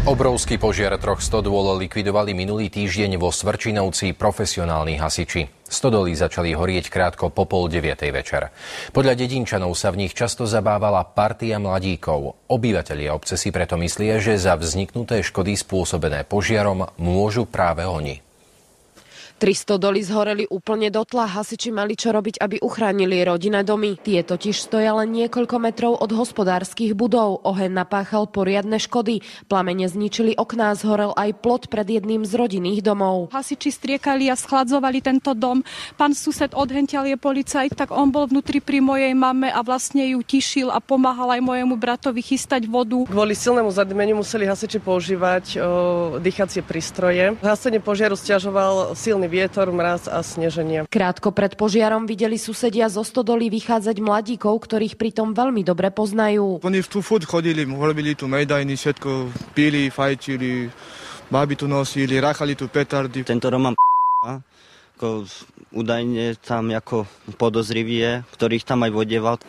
Obrovský požiar 3 stodôl likvidovali minulý týždeň vo Svrčinovci profesionálni hasiči. Stodoly začali horieť krátko po 8:30 večer. Podľa dedinčanov sa v nich často zabávala partia mladíkov. Obyvatelia obce si preto myslia, že za vzniknuté škody spôsobené požiarom môžu práve oni. 3 stodoly zhoreli úplne dotla, hasiči mali čo robiť, aby uchránili rodinné domy. Tie totiž stoja len niekoľko metrov od hospodárskych budov. Oheň napáchal poriadne škody. Plamene zničili okná, zhorel aj plot pred jedným z rodinných domov. Hasiči striekali a schladzovali tento dom. Pán sused odhential je policajt, tak on bol vnútri pri mojej mame a vlastne ju tišil a pomáhal aj mojemu bratovi chystať vodu. Kvôli silnému zadymeniu museli hasiči používať dýchacie prístroje. Hasenie požiaru sťažoval silný vietor, mraz a sneženie. Krátko pred požiarom videli susedia zo stodoly vychádzať mladíkov, ktorých pritom veľmi dobre poznajú. Oni tu furt chodili, robili tu mejdajny, všetko pili, fajčili, baby tu nosili, ráchali tu petardy. Tento Roman ako údajne tam ako podozrivý je, ktorých tam aj vodieval.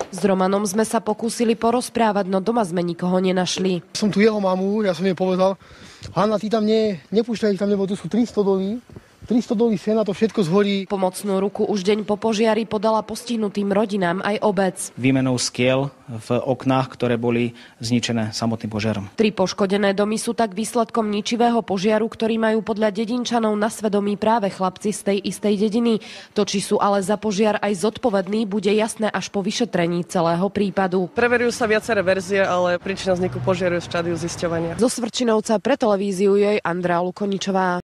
S Romanom sme sa pokúsili porozprávať, no doma sme nikoho nenašli. Som tu jeho mamu, ja som jej povedal, Hanna, ty tam nepúšťaj ich tam, lebo tu sú 3 stodoly. 3 stodoly sena, to všetko zhorí. Pomocnú ruku už deň po požiari podala postihnutým rodinám aj obec. Výmenou skiel v oknách, ktoré boli zničené samotným požiarom. 3 poškodené domy sú tak výsledkom ničivého požiaru, ktorý majú podľa dedinčanov na svedomí práve chlapci z tej istej dediny. To, či sú ale za požiar aj zodpovední, bude jasné až po vyšetrení celého prípadu. Preverujú sa viaceré verzie, ale príčina vzniku požiaru je v štádiu zisťovania. Zo Svrčinovca pre televíziu jej Andrea Lukoničová.